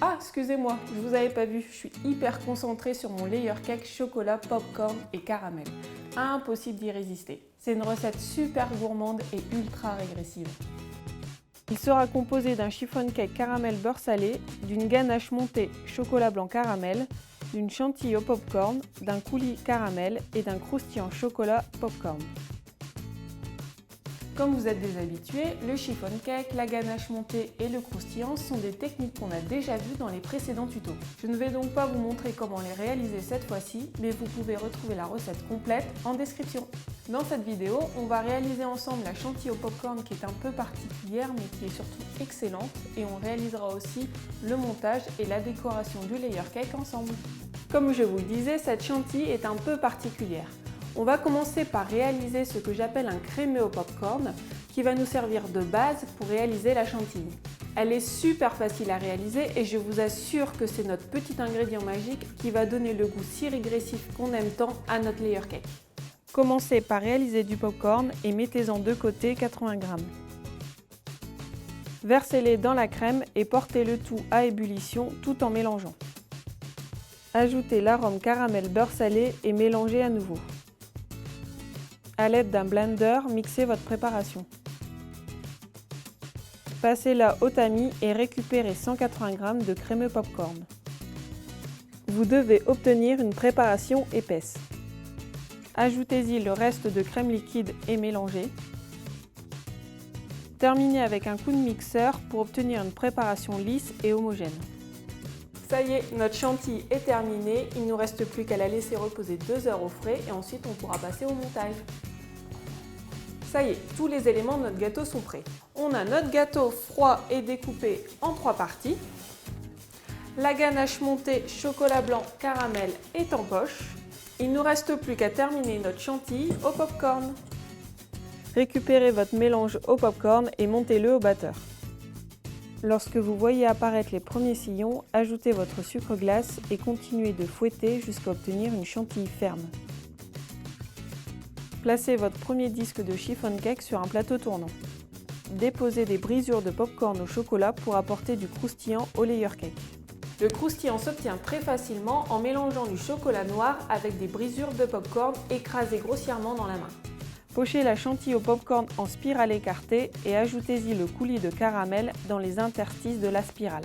Ah, excusez-moi, je vous avais pas vu, je suis hyper concentrée sur mon layer cake chocolat, popcorn et caramel. Impossible d'y résister. C'est une recette super gourmande et ultra régressive. Il sera composé d'un chiffon cake caramel beurre salé, d'une ganache montée chocolat blanc caramel, d'une chantilly au popcorn, d'un coulis caramel et d'un croustillant chocolat popcorn. Comme vous êtes des habitués, le chiffon cake, la ganache montée et le croustillant sont des techniques qu'on a déjà vues dans les précédents tutos. Je ne vais donc pas vous montrer comment les réaliser cette fois-ci, mais vous pouvez retrouver la recette complète en description. Dans cette vidéo, on va réaliser ensemble la chantilly au popcorn qui est un peu particulière mais qui est surtout excellente, et on réalisera aussi le montage et la décoration du layer cake ensemble. Comme je vous le disais, cette chantilly est un peu particulière. On va commencer par réaliser ce que j'appelle un crémeux au popcorn qui va nous servir de base pour réaliser la chantilly. Elle est super facile à réaliser et je vous assure que c'est notre petit ingrédient magique qui va donner le goût si régressif qu'on aime tant à notre layer cake. Commencez par réaliser du popcorn et mettez-en de côté 80 g. Versez-les dans la crème et portez le tout à ébullition tout en mélangeant. Ajoutez l'arôme caramel beurre salé et mélangez à nouveau. À l'aide d'un blender, mixez votre préparation. Passez-la au tamis et récupérez 180 g de crémeux popcorn. Vous devez obtenir une préparation épaisse. Ajoutez-y le reste de crème liquide et mélangez. Terminez avec un coup de mixeur pour obtenir une préparation lisse et homogène. Ça y est, notre chantilly est terminée, il ne nous reste plus qu'à la laisser reposer 2 heures au frais et ensuite on pourra passer au montage. Ça y est, tous les éléments de notre gâteau sont prêts. On a notre gâteau froid et découpé en 3 parties. La ganache montée chocolat blanc caramel est en poche. Il ne nous reste plus qu'à terminer notre chantilly au popcorn. Récupérez votre mélange au popcorn et montez-le au batteur. Lorsque vous voyez apparaître les premiers sillons, ajoutez votre sucre glace et continuez de fouetter jusqu'à obtenir une chantilly ferme. Placez votre premier disque de chiffon cake sur un plateau tournant. Déposez des brisures de popcorn au chocolat pour apporter du croustillant au layer cake. Le croustillant s'obtient très facilement en mélangeant du chocolat noir avec des brisures de popcorn écrasées grossièrement dans la main. Pochez la chantilly au popcorn en spirale écartée et ajoutez-y le coulis de caramel dans les interstices de la spirale.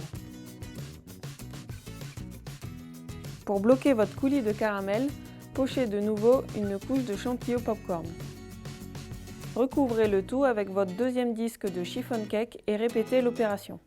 Pour bloquer votre coulis de caramel, pochez de nouveau une couche de chantilly au popcorn. Recouvrez le tout avec votre deuxième disque de chiffon cake et répétez l'opération.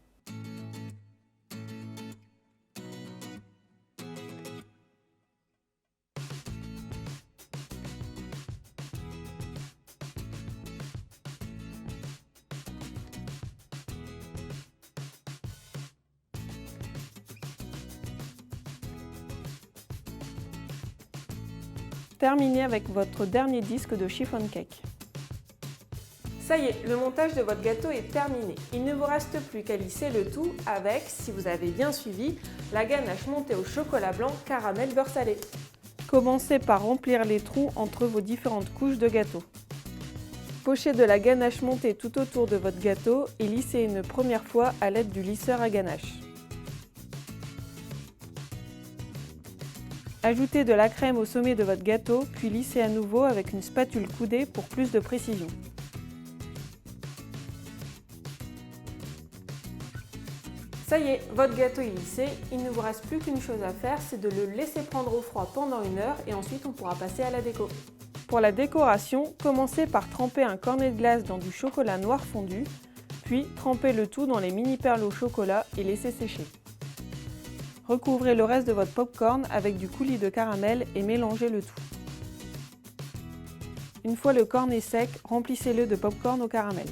Terminez avec votre dernier disque de chiffon cake. Ça y est, le montage de votre gâteau est terminé. Il ne vous reste plus qu'à lisser le tout avec, si vous avez bien suivi, la ganache montée au chocolat blanc caramel beurre salé. Commencez par remplir les trous entre vos différentes couches de gâteau. Pochez de la ganache montée tout autour de votre gâteau et lissez une première fois à l'aide du lisseur à ganache. Ajoutez de la crème au sommet de votre gâteau, puis lissez à nouveau avec une spatule coudée pour plus de précision. Ça y est, votre gâteau est lissé, il ne vous reste plus qu'une chose à faire, c'est de le laisser prendre au froid pendant 1 heure et ensuite on pourra passer à la déco. Pour la décoration, commencez par tremper un cornet de glace dans du chocolat noir fondu, puis trempez le tout dans les mini perles au chocolat et laissez sécher. Recouvrez le reste de votre popcorn avec du coulis de caramel et mélangez le tout. Une fois le cornet sec, remplissez-le de popcorn au caramel.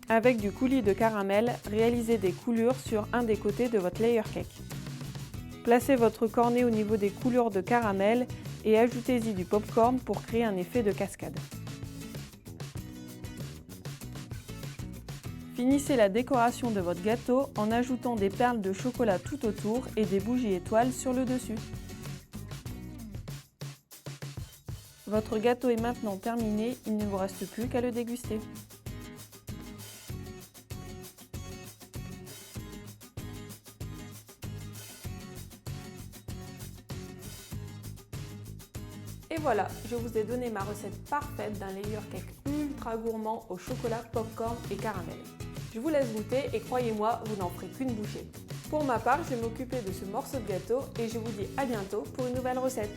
Avec du coulis de caramel, réalisez des coulures sur un des côtés de votre layer cake. Placez votre cornet au niveau des coulures de caramel et ajoutez-y du popcorn pour créer un effet de cascade. Finissez la décoration de votre gâteau en ajoutant des perles de chocolat tout autour et des bougies étoiles sur le dessus. Votre gâteau est maintenant terminé, il ne vous reste plus qu'à le déguster. Et voilà, je vous ai donné ma recette parfaite d'un layer cake ultra gourmand au chocolat, popcorn et caramel. Je vous laisse goûter et croyez-moi, vous n'en ferez qu'une bouchée. Pour ma part, je vais m'occuper de ce morceau de gâteau et je vous dis à bientôt pour une nouvelle recette.